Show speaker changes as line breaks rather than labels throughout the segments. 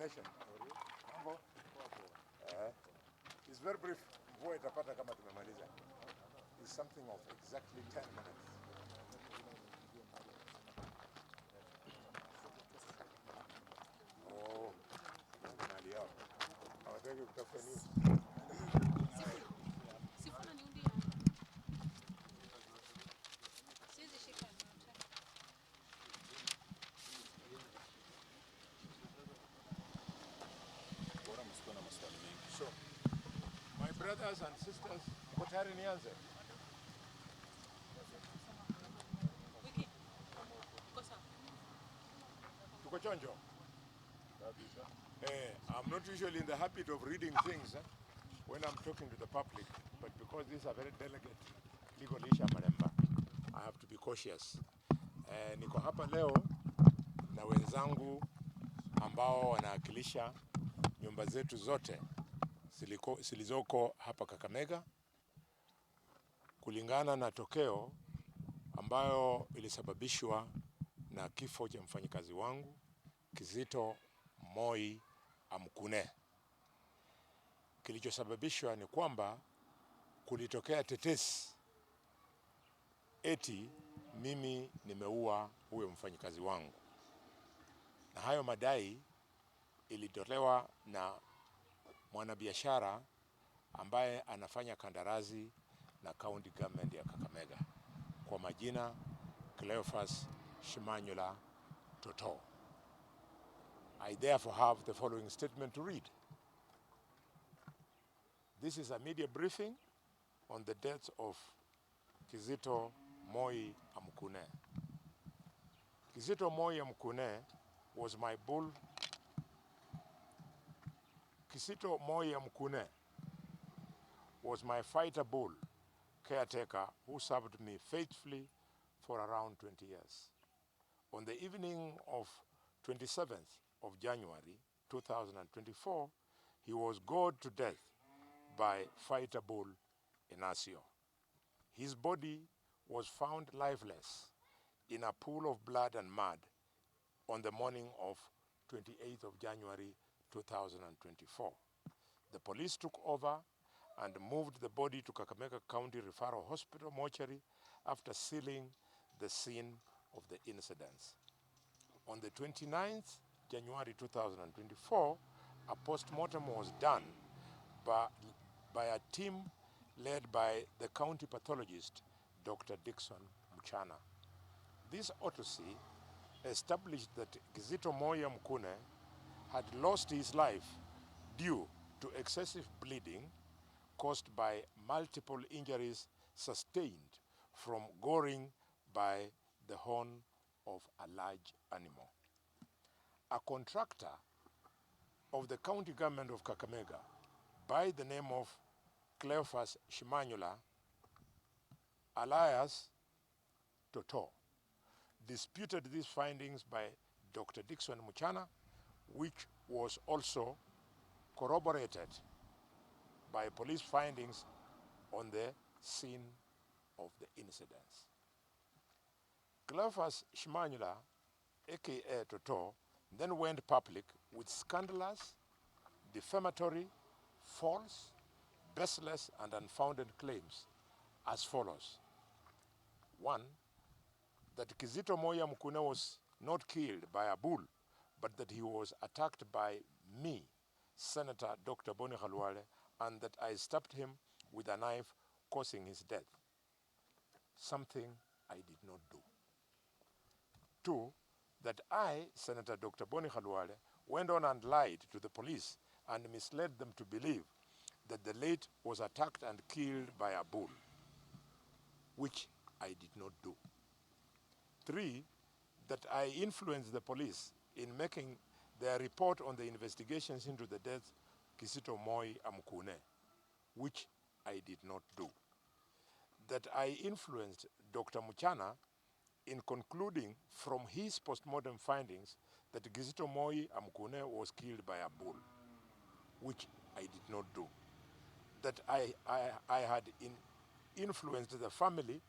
explanation. It's very brief. It's something of exactly 10 minutes. Oh, so, my brothers and sisters, Kotari Nyanza. Tuko chonjo? I'm not usually in the habit of reading things when I'm talking to the public, but because these are very delicate legal issue, I have to be cautious. Niko hapa leo na wenzangu ambao wanawakilisha nyumba zetu zote zilizoko hapa Kakamega, kulingana na tokeo ambayo ilisababishwa na kifo cha mfanyikazi wangu Gideon Moi amkune. Kilichosababishwa ni kwamba kulitokea tetesi eti mimi nimeua huyo mfanyikazi wangu, na hayo madai ilitolewa na mwanabiashara ambaye anafanya kandarasi na county government ya Kakamega kwa majina Cleophas Shimanyula Toto. I therefore have the following statement to read. This is a media briefing on the death of Gideon Moi amkune. Gideon Moi amkune was my bull. Gideon Moi amkune was my fighter bull caretaker who served me faithfully for around 20 years. On the evening of 27th of January 2024, he was gored to death by fighter bull Inacio. His body was found lifeless in a pool of blood and mud on the morning of 28th of January 2024. The police took over and moved the body to Kakamega County Referral Hospital mortuary after sealing the scene of the incidents. On the 29th January 2024, a post-mortem was done by a team led by the county pathologist, Dr. Dixon Muchana. This autopsy established that Gideon Moi amkune had lost his life due to excessive bleeding caused by multiple injuries sustained from goring by the horn of a large animal. A contractor of the county government of Kakamega by the name of Cleophas Shimanyula, alias Toto, disputed these findings by Dr. Dixon Muchana, which was also corroborated by police findings on the scene of the incidents. Cleophas Shimanyula, aka Toto, then went public with scandalous, defamatory, false, baseless, and unfounded claims as follows. 1. That Gideon Moi amkune was not killed by a bull, but that he was attacked by me, Senator Dr. Boni Khalwale, and that I stabbed him with a knife, causing his death. Something I did not do. 2. That I, Senator Dr. Boni Khalwale, went on and lied to the police and misled them to believe that the late was attacked and killed by a bull, which I did not do. 3. That I influenced the police in making their report on the investigations into the death of Gideon Moi amkune, which I did not do. That I influenced Dr. Muchana in concluding from his postmortem findings that Gideon Moi amkune was killed by a bull, which I did not do. That I had influenced the family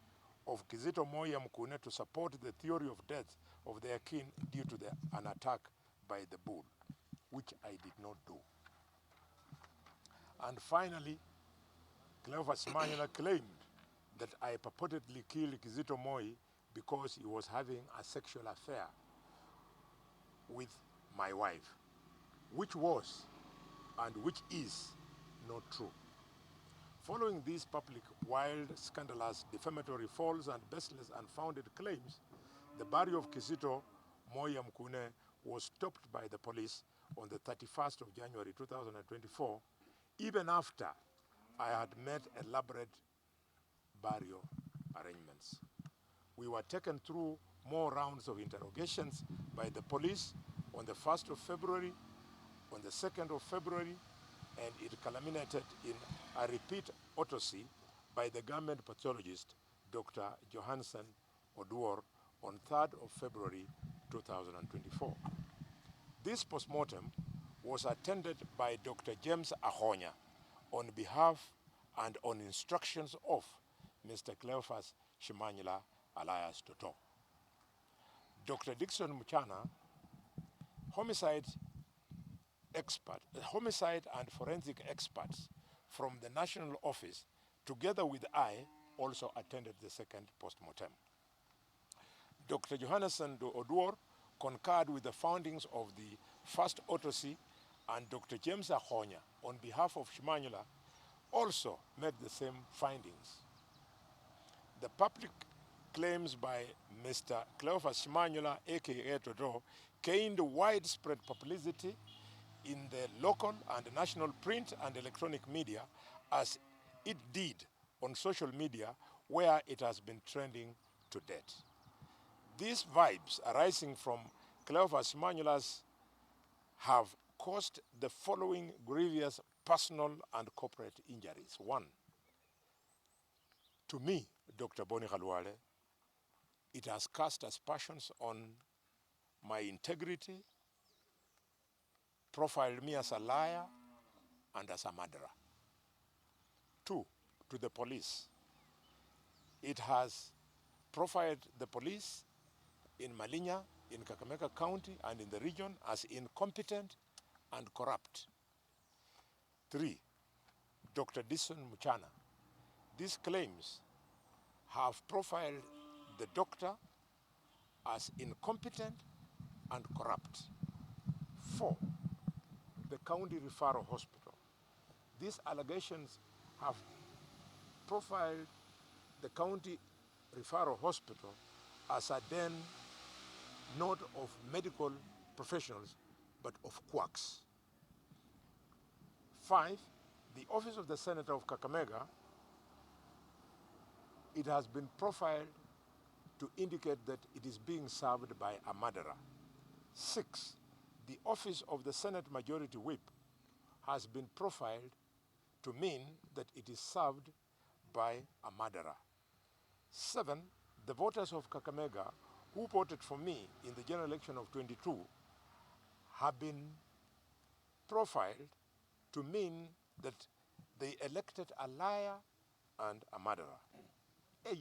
of Gideon Moi amkune to support the theory of death of their kin due to an attack by the bull, which I did not do. And finally, Cleophas Manyala claimed that I purportedly killed Gideon Moi because he was having a sexual affair with my wife, which was and which is not true. Following these public, wild, scandalous, defamatory, false, and baseless, unfounded claims, the burial of Gideon Moi Mkune was stopped by the police on the 31st of January 2024, even after I had made elaborate burial arrangements. We were taken through more rounds of interrogations by the police on the 1st of February, on the 2nd of February, and it culminated in a repeat autopsy by the government pathologist, Dr. Johansen Oduor, on 3rd of February 2024. This postmortem was attended by Dr. James Ahonya on behalf and on instructions of Mr. Cleophas Shimanyula alias Toto. Dr. Dickson Muchana, homicide and forensic experts from the national office, together with I, also attended the second postmortem. Dr. Johansen Oduor concurred with the findings of the first autopsy, and Dr. James Ahonya, on behalf of Shimanyula, also made the same findings. The public claims by Mr. Cleophas Shimanyula, aka Toto, gained widespread publicity in the local and national print and electronic media, as it did on social media, where it has been trending to date. These vibes arising from Cleophas Shimanyula's have caused the following grievous personal and corporate injuries. 1, to me, Dr. Boni Khalwale, it has cast aspersions on my integrity, profiled me as a liar and as a murderer. 2, to the police, it has profiled the police in Malinya, in Kakamega County, and in the region as incompetent and corrupt. 3, Dr. Dickson Muchana, these claims have profiled the doctor as incompetent and corrupt. 4, the county referral hospital. These allegations have profiled the county referral hospital as a den not of medical professionals, but of quacks. 5, the office of the Senator of Kakamega, it has been profiled to indicate that it is being served by a murderer. 6, the office of the Senate Majority Whip has been profiled to mean that it is served by a murderer. 7, the voters of Kakamega who voted for me in the general election of 22 have been profiled to mean that they elected a liar and a murderer. 8,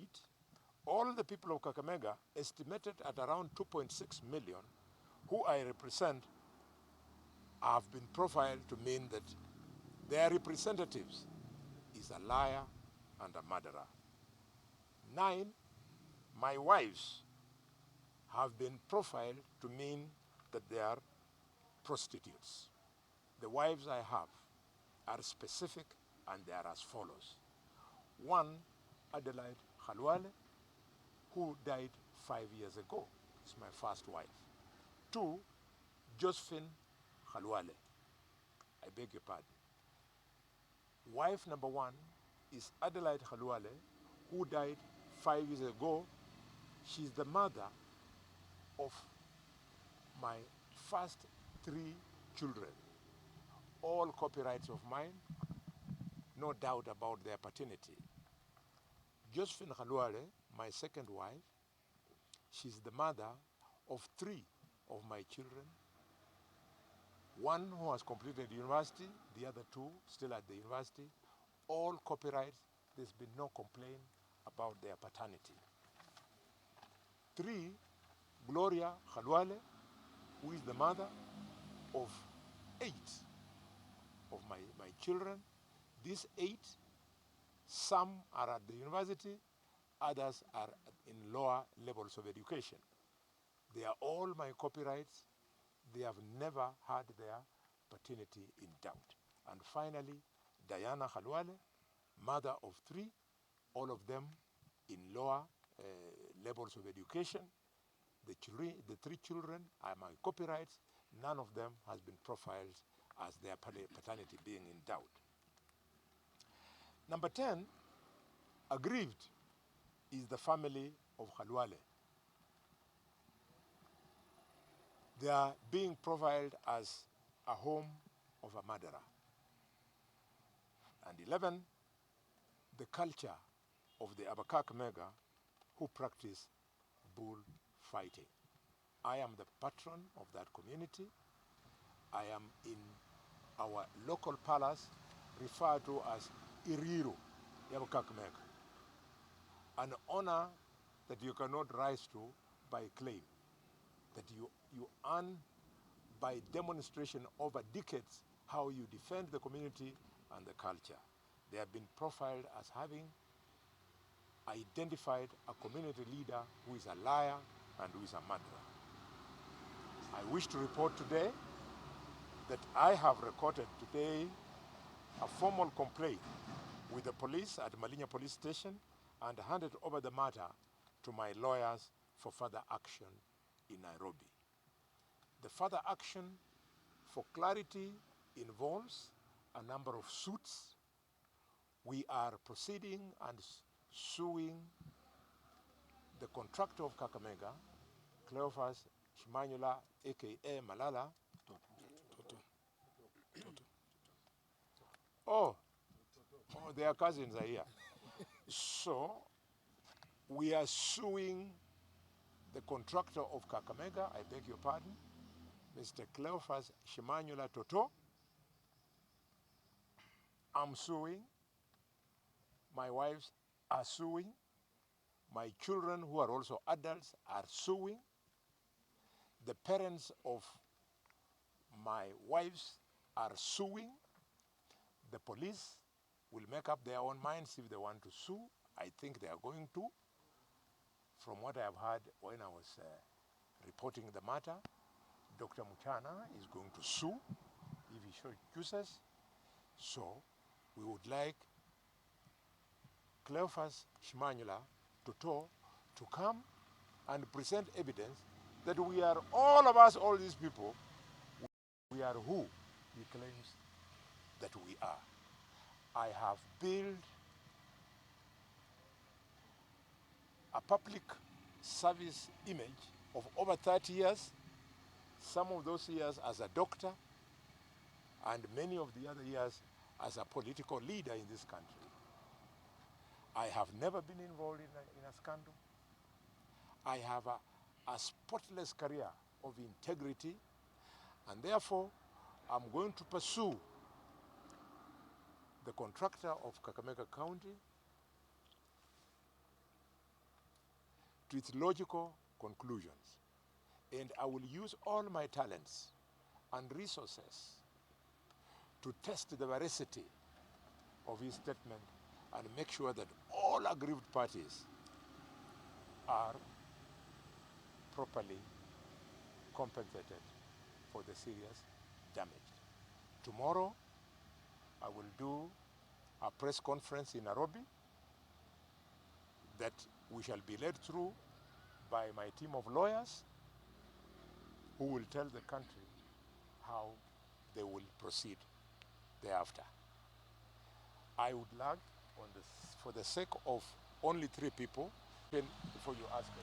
all the people of Kakamega, estimated at around 2.6 million, who I represent, have been profiled to mean that their representatives is a liar and a murderer. 9, my wives have been profiled to mean that they are prostitutes. The wives I have are specific, and they are as follows. 1, Adelaide Khalwale, who died 5 years ago. It's my first wife. 2, Josephine Khalwale. I beg your pardon. Wife number 1 is Adelaide Khalwale, who died 5 years ago. She's the mother of my first 3 children, all copyrights of mine, no doubt about their paternity. Josephine Khalwale, my second wife, she's the mother of 3 of my children. 1 who has completed university, the other 2 still at the university. All copyrights, there's been no complaint about their paternity. 3, Gloria Khalwale, who is the mother of children. These 8, some are at the university, others are in lower levels of education. They are all my copyrights. They have never had their paternity in doubt. And finally, Diana Khalwale, mother of 3, all of them in lower levels of education. The 3 children are my copyrights. None of them has been profiled as their paternity being in doubt. Number 10, aggrieved is the family of Khalwale. They are being profiled as a home of a murderer. And 11, the culture of the Abakak Mega who practice bullfighting. I am the patron of that community. I am in our local palace referred to as Iriru, Abakak Mega, an honor that you cannot rise to by claim, that you earn by demonstration over decades how you defend the community and the culture. They have been profiled as having identified a community leader who is a liar and who is a murderer. I wish to report today that I have recorded today a formal complaint with the police at Malinya Police Station and handed over the matter to my lawyers for further action in Nairobi. The further action, for clarity, involves a number of suits. We are proceeding and suing the contractor of Kakamega, Cleophas Shimanyula, aka Malala. Oh, their cousins are here. So, we are suing the contractor of Kakamega, I beg your pardon, Mr. Cleophas Shimanyula Toto. I'm suing. My wives are suing. My children, who are also adults, are suing. The parents of my wives are suing. The police will make up their own minds if they want to sue. I think they are going to. From what I have heard when I was reporting the matter, Dr. Muchana is going to sue if he chooses. So we would like Cleophas Shimanyula Toto to come and present evidence that we are, all of us, all these people, we are who he claims that we are. I have built a public service image of over 30 years, some of those years as a doctor, and many of the other years as a political leader in this country. I have never been involved in a scandal. I have a spotless career of integrity, and therefore I'm going to pursue the contractor of Kakamega County to its logical conclusions. And I will use all my talents and resources to test the veracity of his statement and make sure that all aggrieved parties are properly compensated for the serious damage. Tomorrow, I will do a press conference in Nairobi that we shall be led through by my team of lawyers who will tell the country how they will proceed thereafter. I would like, for the sake of only 3 people, before you ask